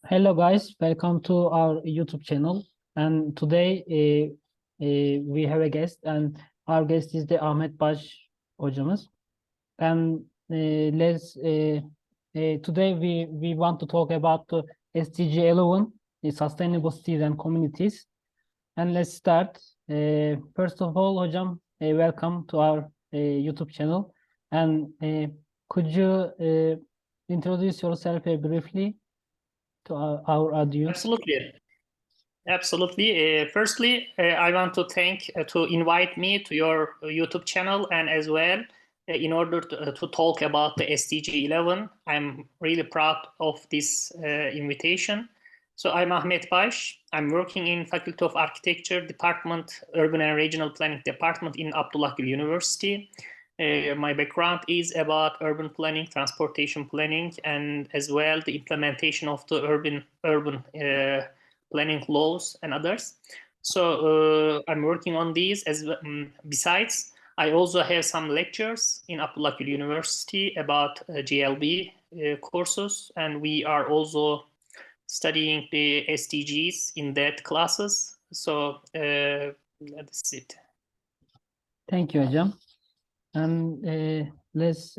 Hello guys, welcome to our YouTube channel. And today we have a guest, and our guest is the Ahmet Baş hocamız. And today we want to talk about the SDG 11, the sustainable cities and communities. And let's start. First of all, hocam, welcome to our YouTube channel. And could you introduce yourself briefly to our audience? Absolutely. Absolutely. Firstly, I want to thank to invite me to your YouTube channel, and as well in order to talk about the SDG 11. I'm really proud of this invitation. So I'm Ahmet Baş. I'm working in Faculty of Architecture Department, Urban and Regional Planning Department in Abdullah Gül University. My background is about urban planning, transportation planning, and as well the implementation of the urban planning laws and others. So I'm working on these besides. I also have some lectures in Abdullah Gül University about GLB courses, and we are also studying the SDGs in that classes. So that's it. Thank you, hocam. And let's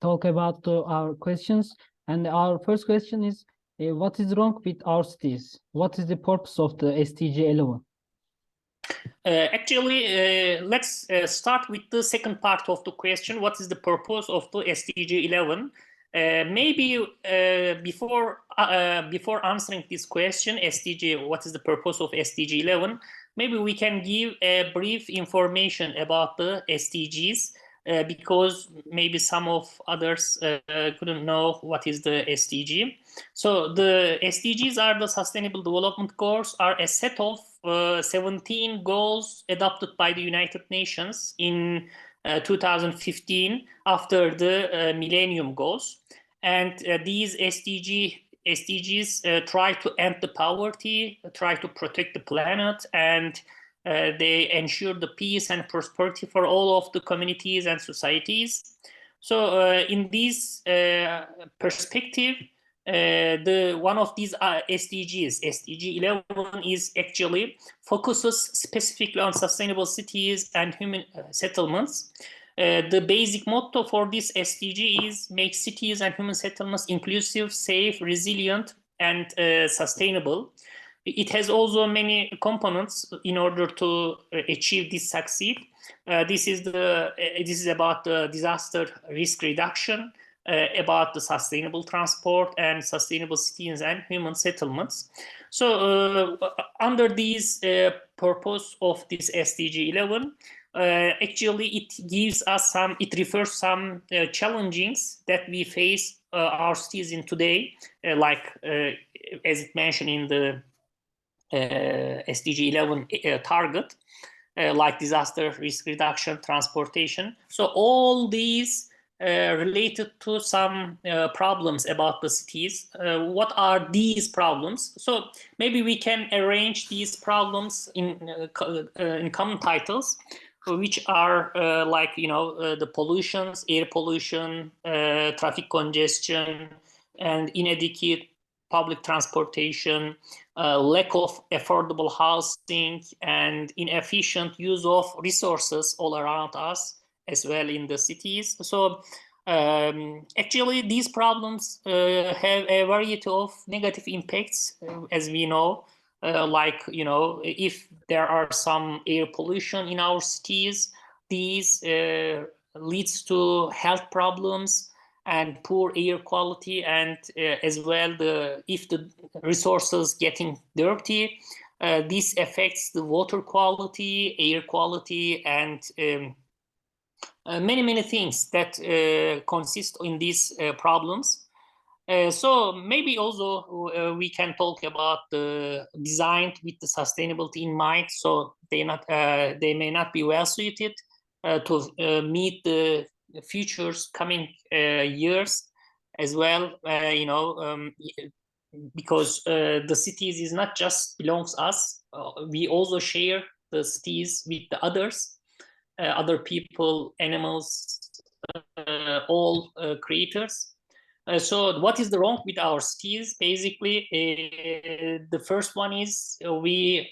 talk about our questions. And our first question is, what is wrong with our cities? What is the purpose of the SDG 11? Actually, let's start with the second part of the question. What is the purpose of the SDG 11? Maybe before answering this question, SDG, what is the purpose of SDG 11? Maybe we can give a brief information about the SDGs because maybe some of others couldn't know what is the SDG. So the SDGs are the Sustainable Development Goals, are a set of 17 goals adopted by the United Nations in 2015 after the Millennium Goals. And these SDGs try to end the poverty, try to protect the planet, and they ensure the peace and prosperity for all of the communities and societies. So in this perspective, one of these SDGs, SDG 11, is actually focuses specifically on sustainable cities and human settlements. The basic motto for this SDG is make cities and human settlements inclusive, safe, resilient, and sustainable. It has also many components in order to achieve this succeed. This is about the disaster risk reduction, about the sustainable transport and sustainable cities and human settlements. So under these purpose of this SDG 11, actually it gives us it refers some challenges that we face our cities in today, like as it mentioned in the SDG 11 target, like disaster risk reduction, transportation. So all these related to some problems about the cities. What are these problems? So maybe we can arrange these problems in common titles, which are like, the pollutions, air pollution, traffic congestion, and inadequate public transportation, lack of affordable housing, and inefficient use of resources all around us, as well in the cities. So actually these problems have a variety of negative impacts, as we know, like, if there are some air pollution in our cities, these leads to health problems and poor air quality, and as well if the resources getting dirty, this affects the water quality, air quality, and many things that consist in these problems. So maybe also we can talk about the design with the sustainability in mind. So they may not be well suited to meet the futures coming years as well. Because the cities is not just belongs us. We also share the cities with the others. Other people, animals, all creators. So what is the wrong with our cities? Basically, the first one is we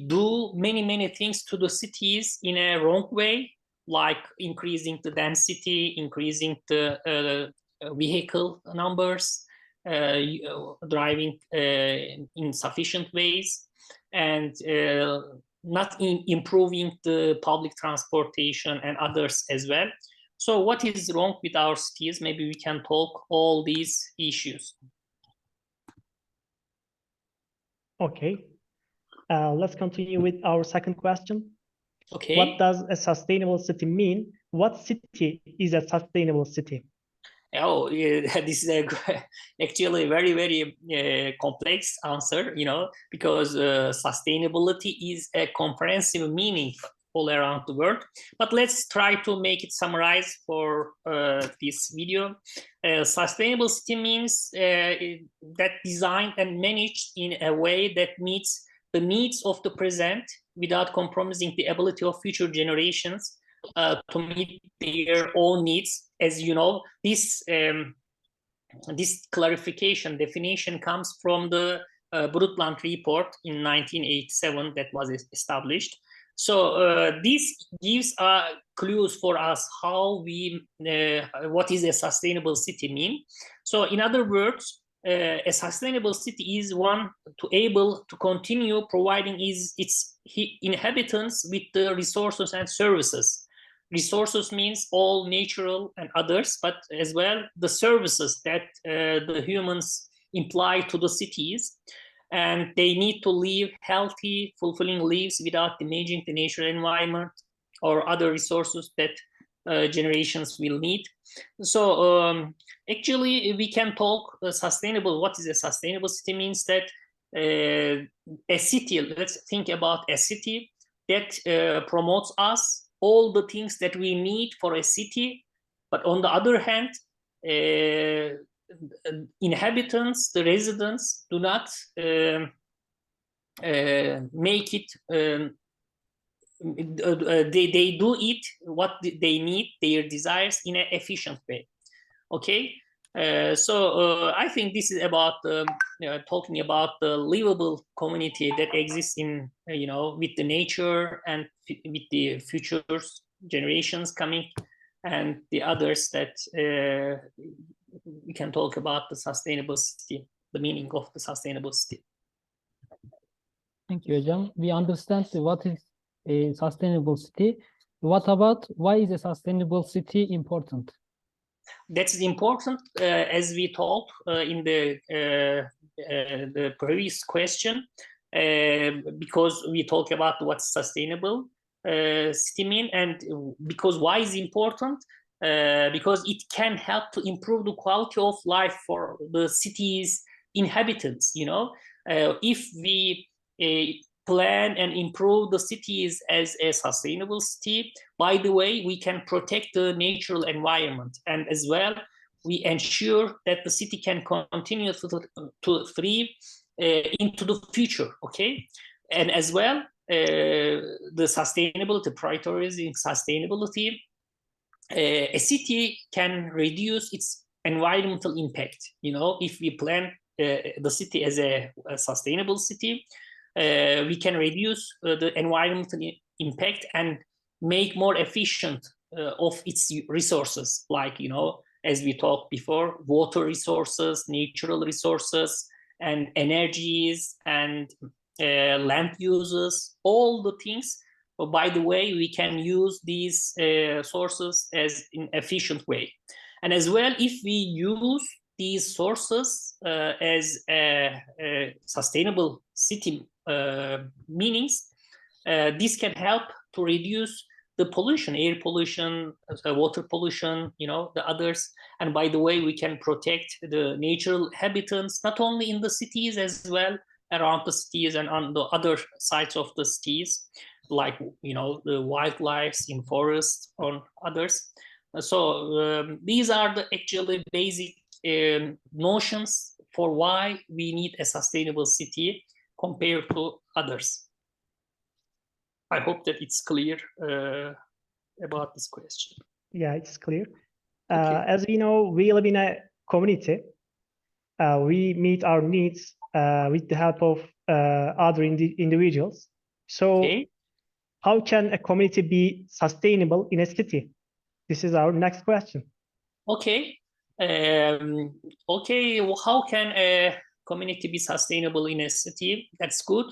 do many things to the cities in a wrong way, like increasing the density, increasing the vehicle numbers, driving in sufficient ways, and not improving the public transportation and others as well. So what is wrong with our cities? Maybe we can talk all these issues. Okay. Let's continue with our second question. Okay. What does a sustainable city mean? What city is a sustainable city? Oh, this is actually a very complex answer, because sustainability is a comprehensive meaning all around the world. But let's try to make it summarize for this video. Sustainable city means that designed and managed in a way that meets the needs of the present without compromising the ability of future generations to meet their own needs. As you know, this clarification definition comes from the Brundtland report in 1987 that was established. So this gives clues for us how what is a sustainable city mean. So in other words, a sustainable city is one able to continue providing its inhabitants with the resources and services. Resources means all natural and others, but as well the services that the humans imply to the cities. And they need to live healthy, fulfilling lives without damaging the natural environment or other resources that generations will need. So actually, we can talk sustainable. What is a sustainable city means that a city, let's think about a city that promotes us all the things that we need for a city, but on the other hand, inhabitants, the residents, do not make it. They do it what they need, their desires, in an efficient way. Okay, so I think this is about talking about the livable community that exists in with the nature and with the future generations coming, and the others that we can talk about the sustainable city, the meaning of the sustainable city. Thank you, Hocam. We understand what is a sustainable city. What about why is a sustainable city important? That's important, as we talked in the previous question, because we talk about what's sustainable city mean, and because why is important? Because it can help to improve the quality of life for the city's inhabitants. If we plan and improve the cities as a sustainable city, by the way, we can protect the natural environment, and as well, we ensure that the city can continue to thrive into the future. Okay, and as well, the sustainability, prioritizing sustainability, a city can reduce its environmental impact. If we plan the city as a sustainable city, we can reduce the environmental impact and make more efficient of its resources, like as we talked before, water resources, natural resources, and energies, and land uses, all the things. But by the way, we can use these sources as an efficient way. And as well, if we use these sources as a sustainable city meanings, this can help to reduce the pollution, air pollution, water pollution, the others. And by the way, we can protect the natural habitats, not only in the cities, as well around the cities and on the other sides of the cities, like the wildlife in forests or others. So these are the actually basic notions for why we need a sustainable city compared to others. I hope that it's clear about this question. Yeah, it's clear. As we know, we live in a community. We meet our needs with the help of other individuals. So Okay. how can a community be sustainable in a city? This is our next question. Okay. Okay. Well, how can a community be sustainable in a city? That's good.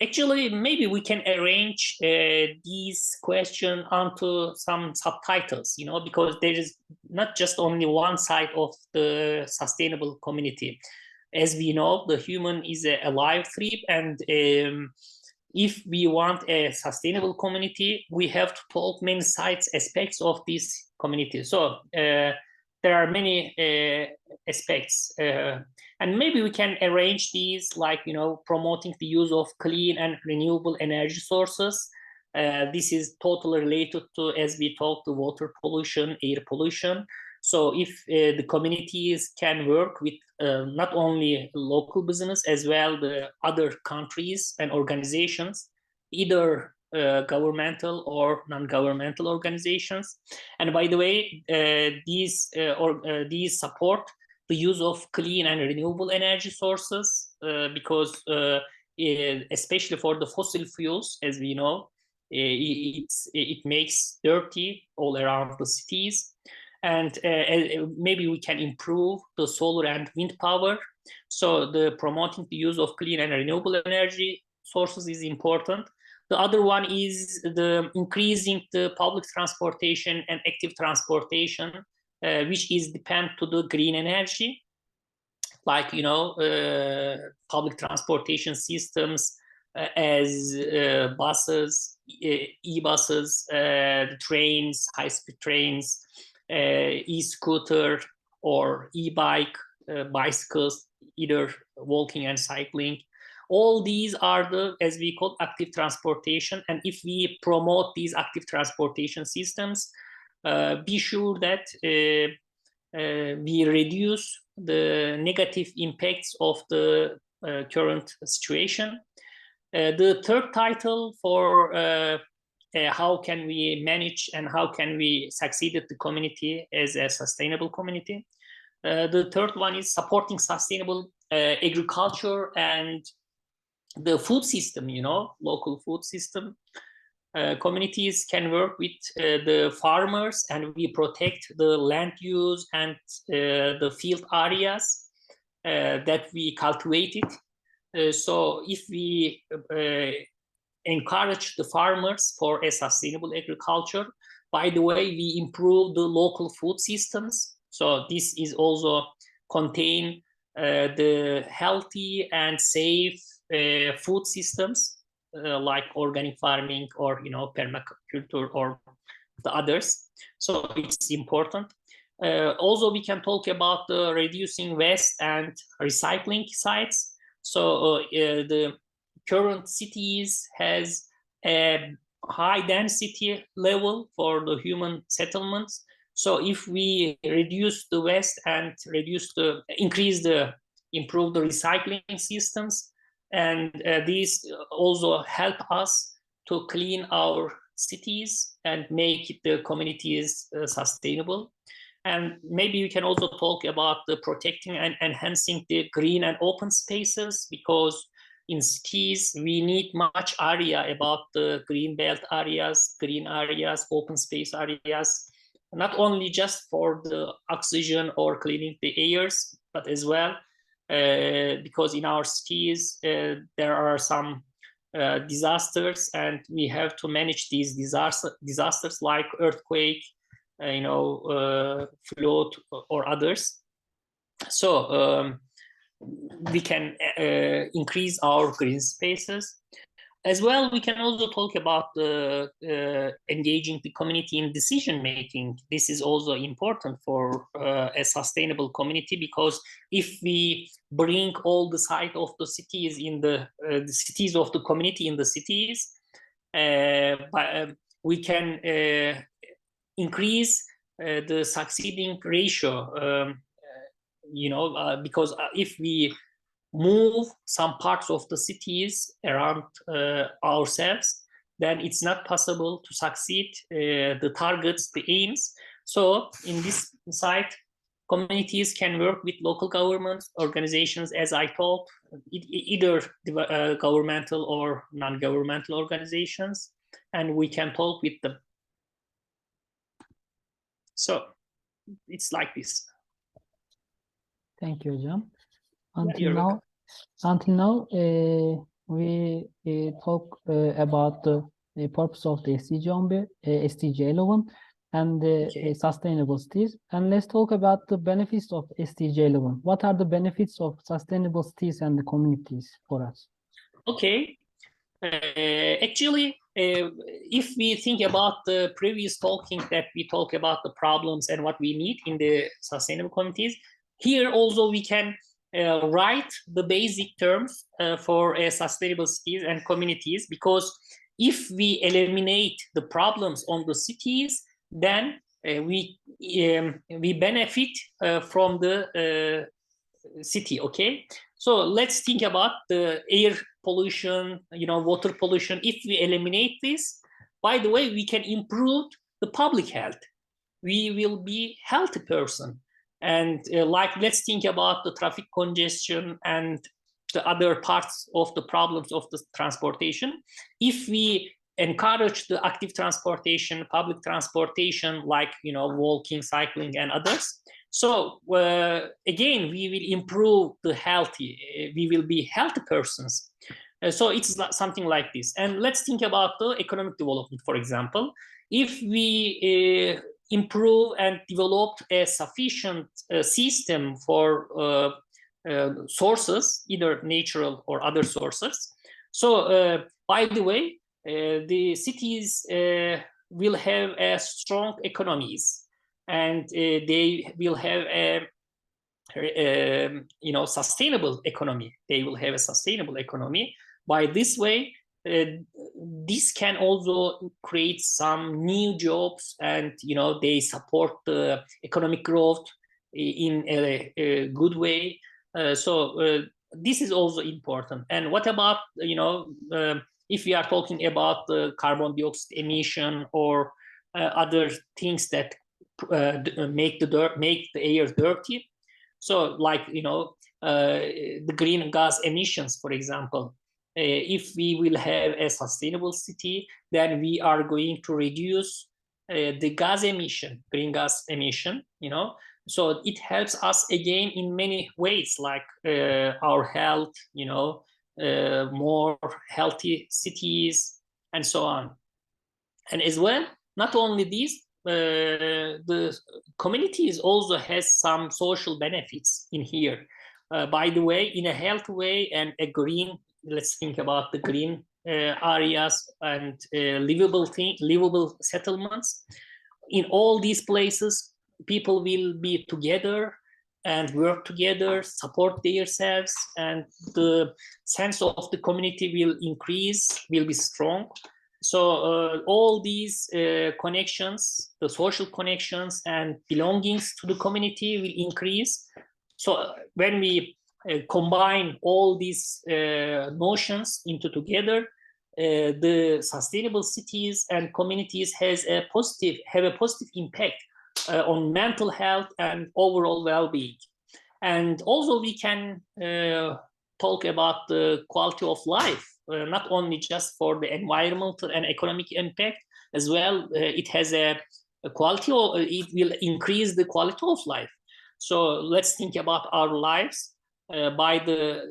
Actually, maybe we can arrange these questions onto some subtitles, because there is not just only one side of the sustainable community. As we know, the human is a alive thread, and if we want a sustainable community, we have to talk many sides, aspects of this community. So there are many aspects, and maybe we can arrange these, like promoting the use of clean and renewable energy sources. This is totally related to, as we talked, the water pollution, air pollution. So if the communities can work with not only local business, as well the other countries and organizations, either governmental or non-governmental organizations. And by the way, these support the use of clean and renewable energy sources, because especially for the fossil fuels, as we know, it makes dirty all around the cities. And maybe we can improve the solar and wind power. So the promoting the use of clean and renewable energy sources is important. The other one is the increasing the public transportation and active transportation, which is depend to the green energy, like public transportation systems, as buses, e-buses, trains, high-speed trains, e-scooter or e-bike, bicycles, either walking and cycling. All these are the, as we call, active transportation. And if we promote these active transportation systems, be sure that we reduce the negative impacts of the current situation. The third title for how can we manage and how can we succeed at the community as a sustainable community. The third one is supporting sustainable agriculture and the food system, local food system. Communities can work with the farmers, and we protect the land use and the field areas that we cultivated. So if we encourage the farmers for a sustainable agriculture, by the way, we improve the local food systems. So this is also contain the healthy and safe food systems, like organic farming or permaculture or the others. So it's important. Also, we can talk about the reducing waste and recycling sites. So the current cities has a high density level for the human settlements. So if we reduce the waste and improve the recycling systems, and these also help us to clean our cities and make the communities sustainable. And maybe we can also talk about the protecting and enhancing the green and open spaces, because in cities we need much area about the green belt areas, green areas, open space areas, not only just for the oxygen or cleaning the airs, but as well because in our cities there are some disasters, and we have to manage these disasters like earthquake, flood or others. So we can increase our green spaces. As well, we can also talk about engaging the community in decision making. This is also important for a sustainable community, because if we bring all the side of the cities in the cities of the community in the cities, we can increase the succeeding ratio. Because if we move some parts of the cities around ourselves, then it's not possible to succeed the targets, the aims. So in this site, communities can work with local government organizations, as I told, either governmental or non-governmental organizations, and we can talk with them. So it's like this. Thank you, hocam. You're welcome. Until now, we talk about the purpose of the SDG 11, and the Okay. sustainable cities. And let's talk about the benefits of SDG 11. What are the benefits of sustainable cities and the communities for us? Okay. Actually, if we think about the previous talking that we talk about the problems and what we need in the sustainable communities, here also we can write the basic terms for sustainable cities and communities, because if we eliminate the problems on the cities, then we benefit from the city. Okay, so let's think about the air pollution, water pollution. If we eliminate this, by the way, we can improve the public health. We will be healthy person. And like, let's think about the traffic congestion and the other parts of the problems of the transportation. If we encourage the active transportation, public transportation, like, walking, cycling, and others, so again, we will improve the healthy, we will be healthy persons. So it's something like this. And let's think about the economic development, for example. If we improve and develop a sufficient system for sources, either natural or other sources. So by the way, the cities will have a strong economies, and they will have a sustainable economy. They will have a sustainable economy. By this way, this can also create some new jobs, and they support the economic growth in a good way. So this is also important. And what about if we are talking about the carbon dioxide emission or other things that make the air dirty? So like the green gas emissions, for example. If we will have a sustainable city, then we are going to reduce the green gas emission, So it helps us again in many ways, like our health, more healthy cities, and so on. And as well, not only this, the communities also has some social benefits in here. By the way, in a healthy way and a green, let's think about the green areas and livable settlements. In all these places, people will be together and work together, support themselves, and the sense of the community will increase, will be strong. So all these connections, the social connections and belongings to the community will increase. So when we combine all these notions into together, the sustainable cities and communities have a positive impact on mental health and overall well-being. And also we can talk about the quality of life, not only just for the environmental and economic impact, as well it has a quality, or it will increase the quality of life. So let's think about our lives by the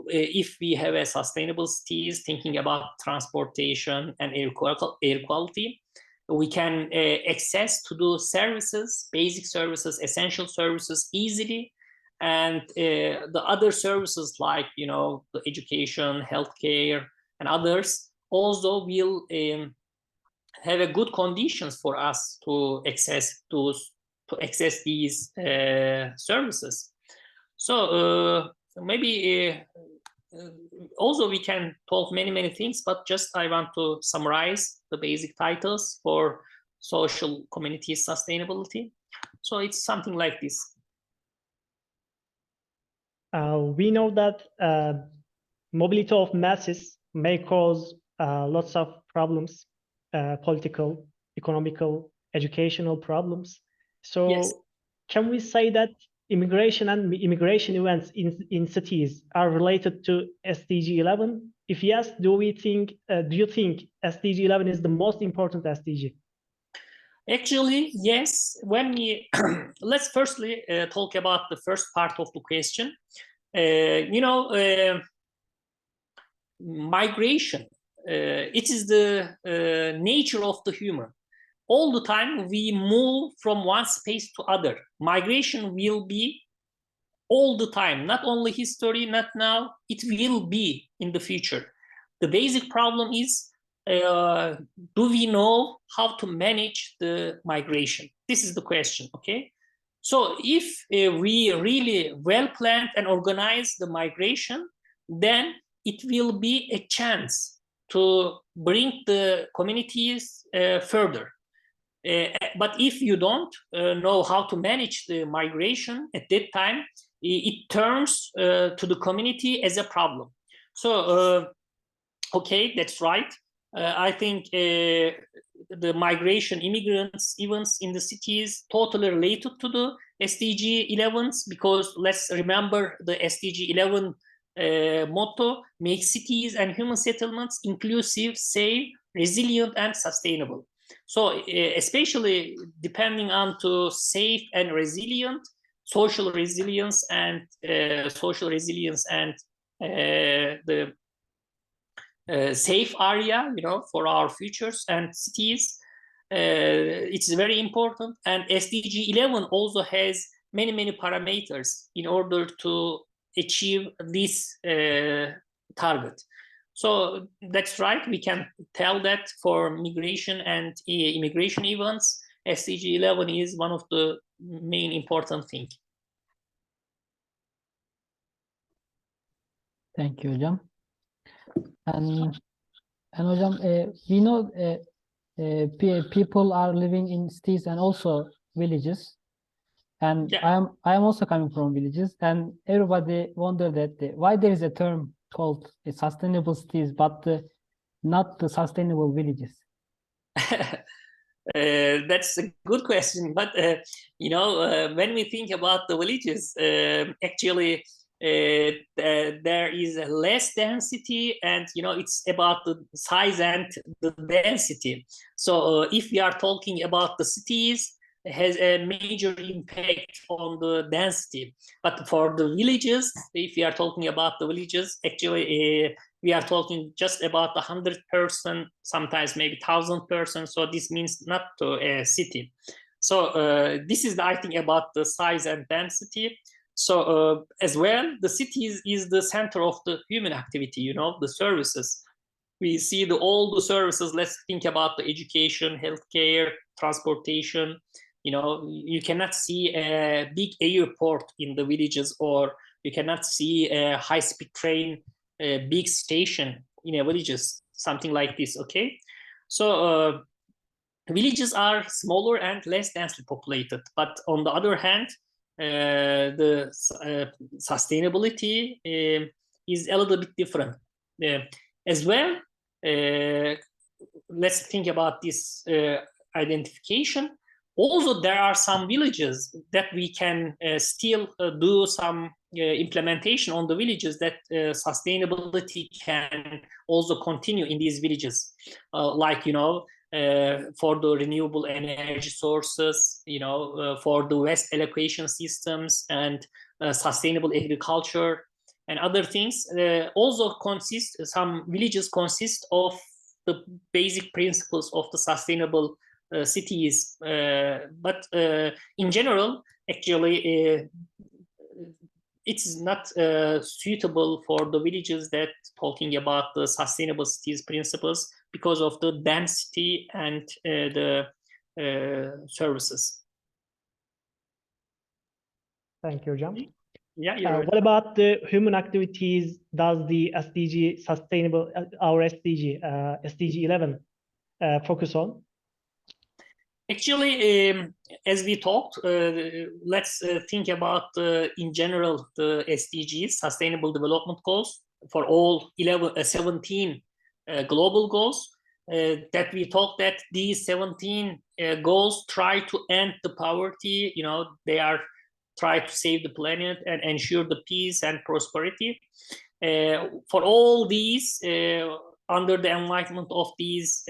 if we have a sustainable cities, thinking about transportation and air quality, we can access to those services, basic services, essential services easily. And the other services like, the education, healthcare, and others also will have a good conditions for us to access these services. So maybe also we can talk many things, but just I want to summarize the basic titles for social community sustainability. So it's something like this. We know that mobility of masses may cause lots of problems, political, economical, educational problems. So Yes. can we say that immigration and immigration events in cities are related to SDG 11? If yes, do you think SDG 11 is the most important SDG? Actually, yes. When we let's firstly talk about the first part of the question. Migration. It is the nature of the human. All the time we move from one space to other. Migration will be all the time, not only history, not now, it will be in the future. The basic problem is, do we know how to manage the migration? This is the question, okay? So if we really well planned and organize the migration, then it will be a chance to bring the communities further. But if you don't know how to manage the migration at that time, it turns to the community as a problem. So, okay, that's right. I think the migration, immigrants, events in the cities totally related to the SDG 11s, because let's remember the SDG 11 motto: make cities and human settlements inclusive, safe, resilient, and sustainable. So especially depending on to safe and resilient, social resilience and the safe area, for our futures and cities. It's very important. And SDG 11 also has many parameters in order to achieve this target. So that's right. We can tell that for migration and immigration events, SDG 11 is one of the main important things. Thank you, hocam. And hocam, we know people are living in cities and also villages. And Yeah. I am also coming from villages, and everybody wonder that why there is a term called sustainable cities, but not the sustainable villages. That's a good question, but when we think about the villages, actually there is less density, and it's about the size and the density. So if we are talking about the cities, it has a major impact on the density. But for the villages, if we are talking about the villages, actually we are talking just about 100%, sometimes maybe 1,000 persons. So this means not to a city. So this is, I think, about the size and density. So as well, the cities is the center of the human activity, the services. We see all the services. Let's think about the education, healthcare, transportation. You cannot see a big airport in the villages, or you cannot see a high-speed train, a big station in a villages, something like this, okay? So villages are smaller and less densely populated, but on the other hand, the sustainability is a little bit different. As well, let's think about this identification. Also, there are some villages that we can still do some implementation on the villages, that sustainability can also continue in these villages, like for the renewable energy sources, for the waste allocation systems, and sustainable agriculture and other things. Also some villages consist of the basic principles of the sustainable cities, but in general, actually, it's not suitable for the villages that talking about the sustainable cities principles, because of the density and the services. Thank you, hocam. Yeah, you're right. What about the human activities does the SDG sustainable, our SDG, SDG 11 focus on? Actually, as we talked, let's think about, in general, the SDGs, Sustainable Development Goals, for all 17 global goals, that we talked that these 17 goals try to end the poverty. They are try to save the planet and ensure the peace and prosperity. For all these, under the enlightenment of these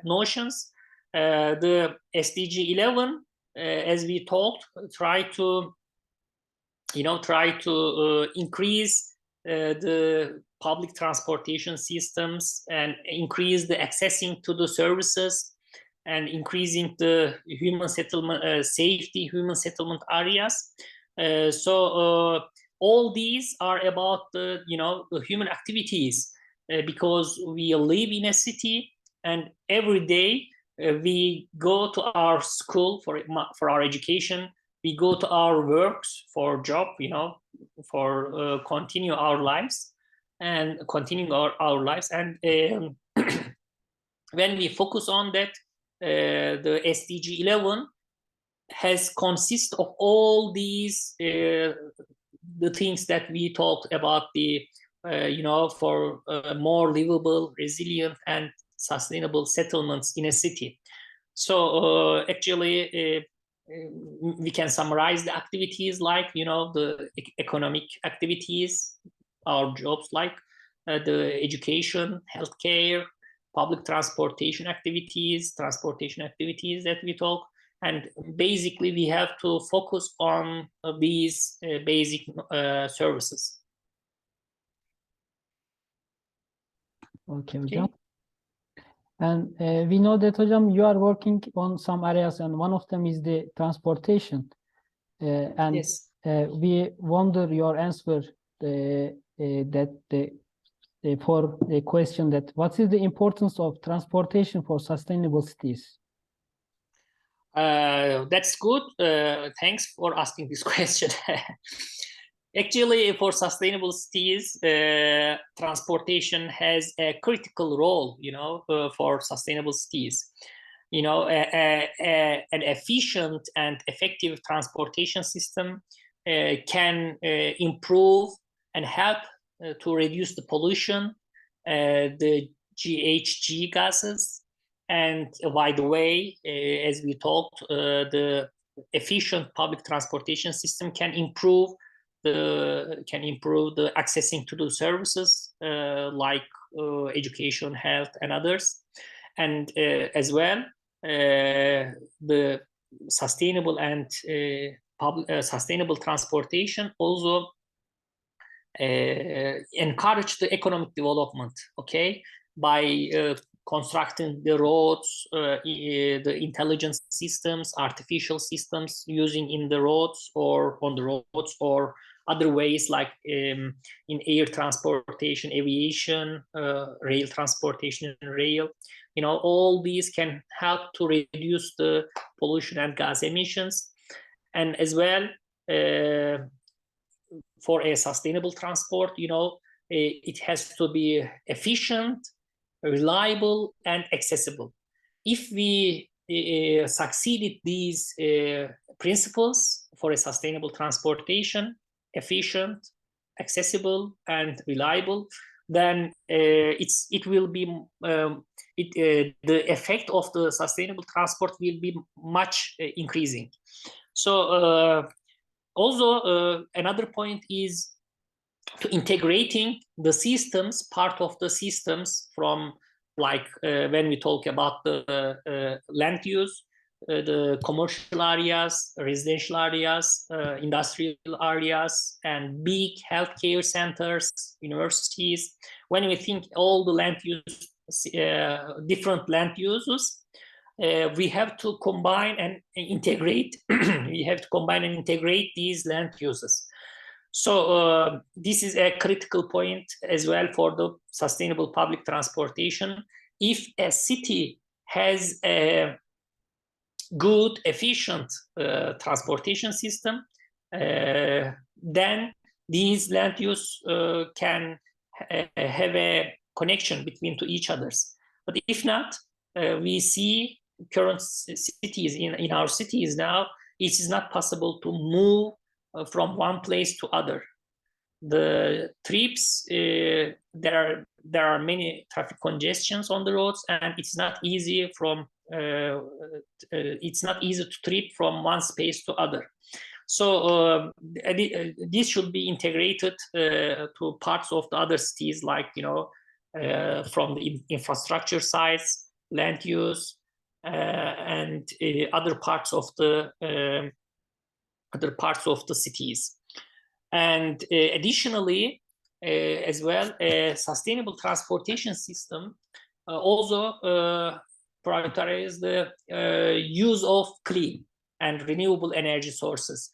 notions, the SDG 11, as we talked, try to increase the public transportation systems and increase the accessing to the services and increasing the human settlement safety, human settlement areas. So all these are about the human activities, because we live in a city and every day we go to our school for our education, we go to our works for job, for continue our lives and continuing our lives. And when we focus on that, the SDG 11 has consist of all these the things that we talked about, the for more livable, resilient, and sustainable settlements in a city. So actually, we can summarize the activities like the economic activities, our jobs like the education, healthcare, public transportation activities that we talk. And basically, we have to focus on these basic services. Okay, hocam. And we know that, hocam, you are working on some areas, and one of them is the transportation. And yes. We wonder your answer for the question that what is the importance of transportation for sustainable cities? That's good. Thanks for asking this question. Actually, for sustainable cities, transportation has a critical role, for sustainable cities. An efficient and effective transportation system can improve and help to reduce the pollution, the GHG gases. And by the way, as we talked, the efficient public transportation system can improve the accessing to the services like education, health, and others. And as well, the sustainable and sustainable transportation also encourage the economic development. Okay, by constructing the roads, the intelligence systems, artificial systems using in the roads or on the roads, or other ways like in air transportation, aviation, rail transportation, and rail. All these can help to reduce the pollution and gas emissions. And as well, for a sustainable transport, it has to be efficient, reliable, and accessible. If we succeeded these principles for a sustainable transportation, efficient, accessible, and reliable, then it will be the effect of the sustainable transport will be much increasing. So also another point is to integrating the systems, part of the systems from like when we talk about the land use, the commercial areas, residential areas, industrial areas, and big healthcare centers, universities. When we think all the land use, different land uses, we have to combine and integrate. We have to combine and integrate these land uses. So this is a critical point as well for the sustainable public transportation. If a city has a good, efficient transportation system, then these land use can have a connection between to each others. But if not, we see current cities in our cities now, it is not possible to move from one place to other. The trips, there are many traffic congestions on the roads, and it's not easy from it's not easy to trip from one space to other. So this should be integrated to parts of the other cities, like, you know, from the infrastructure sides, land use, and other parts of the cities. And additionally, as well, a sustainable transportation system also prioritize the use of clean and renewable energy sources.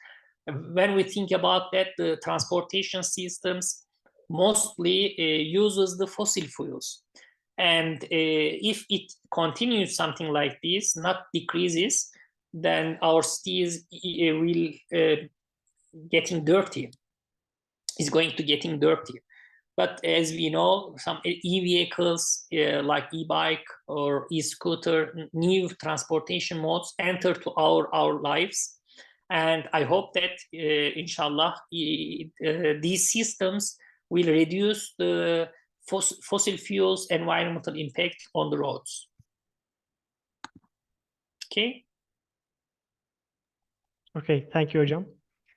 When we think about that, the transportation systems mostly uses the fossil fuels. And if it continues something like this, not decreases, then our cities will getting dirty. Is going to getting dirty. But as we know, some e-vehicles like e-bike or e-scooter, new transportation modes enter to our lives. And I hope that, inshallah, these systems will reduce the fossil fuels environmental impact on the roads. Okay. Okay, thank you, Hocam.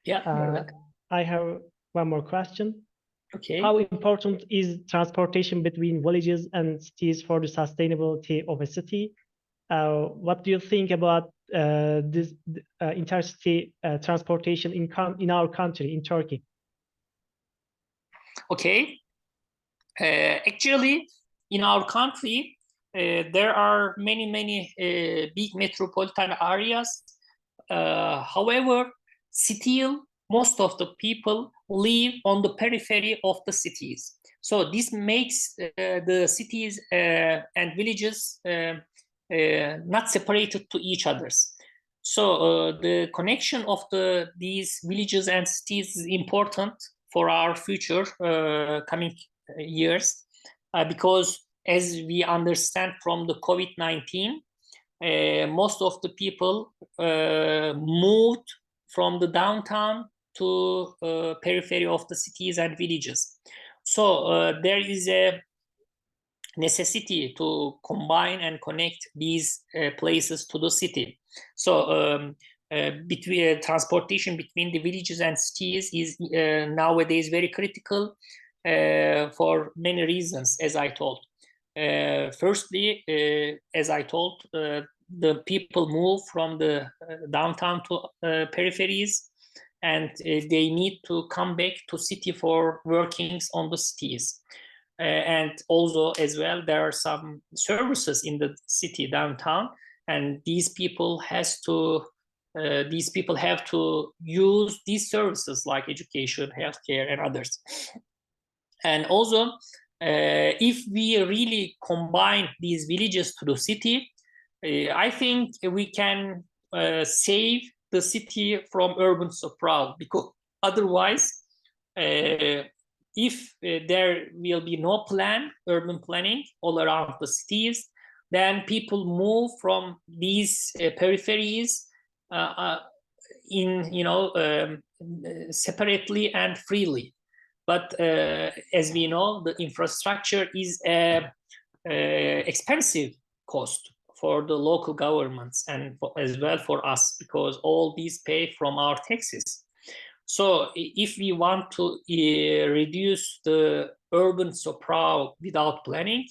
Yeah, you're welcome. I have one more question. Okay. How important is transportation between villages and cities for the sustainability of a city? What do you think about this intercity transportation in our country, in Turkey? Okay. Actually, in our country, there are many big metropolitan areas. However, still, most of the people live on the periphery of the cities. So this makes the cities and villages not separated to each others. So the connection of these villages and cities is important for our future coming years, because as we understand from the COVID-19, most of the people moved from the downtown to periphery of the cities and villages. So there is a necessity to combine and connect these places to the city. So between transportation between the villages and cities is nowadays very critical for many reasons, as I told. Firstly, as I told, the people move from the downtown to peripheries, and they need to come back to city for workings on the cities. And also, as well, there are some services in the city downtown, and these people have to use these services like education, healthcare, and others. And also, if we really combine these villages to the city, I think we can save the city from urban sprawl, because otherwise, if there will be no urban planning all around the cities, then people move from these peripheries separately and freely. But as we know, the infrastructure is an expensive cost for the local governments and as well for us, because all these pay from our taxes. So if we want to reduce the urban sprawl without planning,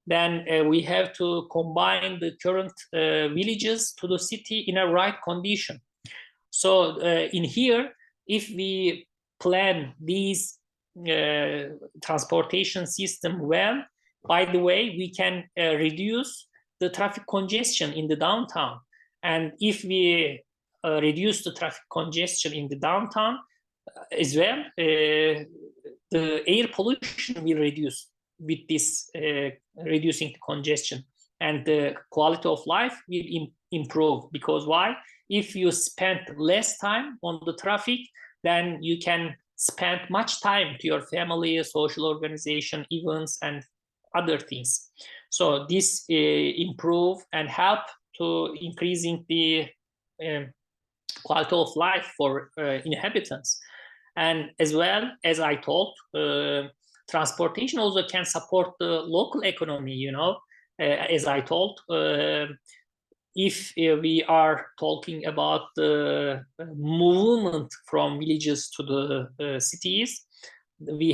then we have to combine the current villages to the city in a right condition. So in here, if we plan these transportation system well, by the way, we can reduce the traffic congestion in the downtown. And if we reduce the traffic congestion in the downtown as well, the air pollution will reduce with this reducing the congestion, and the quality of life will improve. Because why? If you spend less time on the traffic, then you can spend much time to your family, social organization, events, and other things. So this improve and help to increasing the quality of life for inhabitants. And as well, as I told, transportation also can support the local economy, as I told, if we are talking about the movement from villages to the cities, we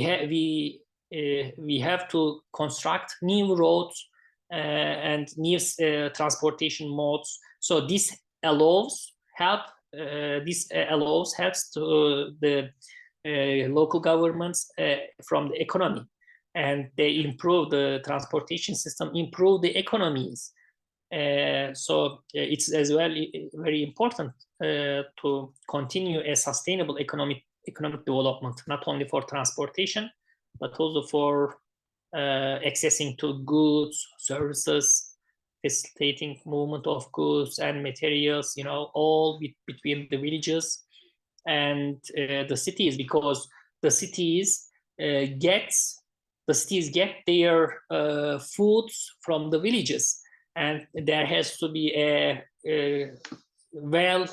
have to construct new roads and new transportation modes. So this helps to the local governments from the economy, and they improve the transportation system, improve the economies. So it's as well very important to continue a sustainable economic development, not only for transportation, but also for accessing to goods, services, facilitating movement of goods and materials, all between the villages and the cities, because the cities get their foods from the villages, and there has to be a well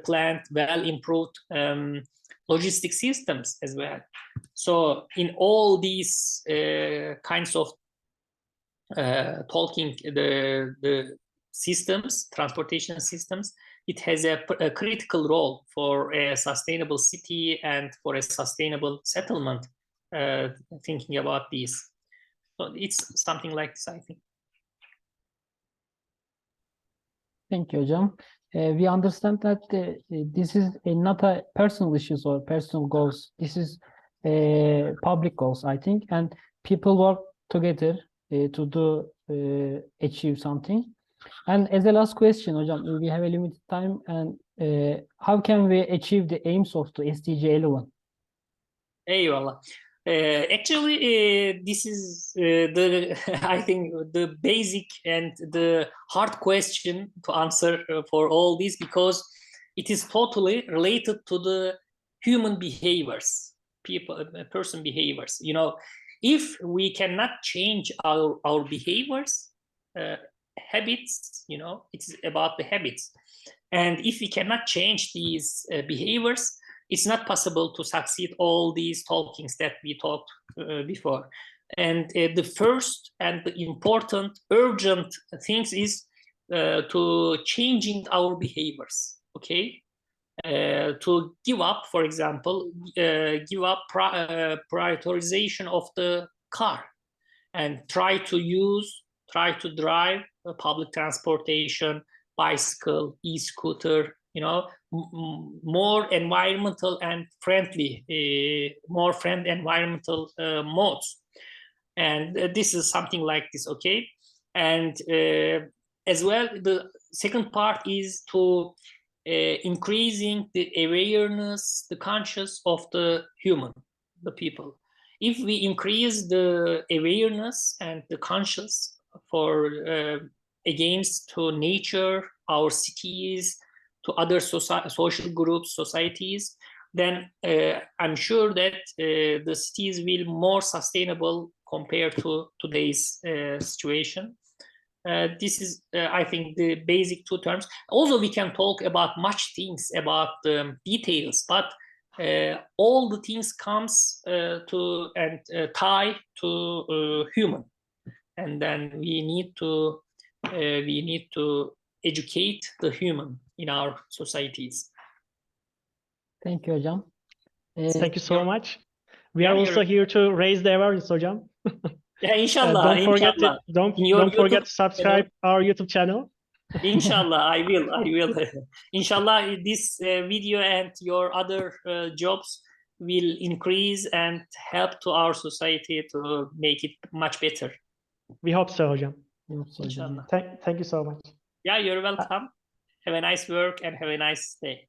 planned, well improved logistic systems as well. So in all these kinds of talking, the systems, transportation systems, it has a critical role for a sustainable city and for a sustainable settlement, thinking about these. So it's something like this, I think. Thank you, Hocam. We understand that this is not a personal issues or personal goals. This is public goals, I think, and people work together to achieve something. And as a last question, Hocam, we have a limited time, and how can we achieve the aims of the SDG 11? Eyvallah. Actually, this is I think the basic and the hard question to answer for all this, because it is totally related to the human behaviors, person behaviors. If we cannot change our behaviors, habits, it's about the habits, and if we cannot change these behaviors, it's not possible to succeed all these talkings that we talked before. And the first and the important, urgent things is to changing our behaviors, okay? To give up, for example, prioritization of the car, and try to drive public transportation, bicycle, e-scooter, more environmental and friendly, more friendly environmental modes. And this is something like this, okay? And as well, the second part is to increasing the awareness, the conscious of the people. If we increase the awareness and the conscious for against to nature, our cities, to other social groups, societies, then I'm sure that the cities will be more sustainable compared to today's situation. This is, I think, the basic two terms. Also, we can talk about much things, about details, but all the things comes to and tie to human, and then we need to educate the human in our societies. Thank you, Hocam. Thank you so much. We are also here to raise the awareness, Hocam. Yeah, inshallah. Don't forget to subscribe our YouTube channel. Inshallah, I will. Inshallah, this video and your other jobs will increase and help to our society to make it much better. We hope so, Hocam. Inshallah. Thank you so much. Yeah, you're welcome. Have a nice work and have a nice day.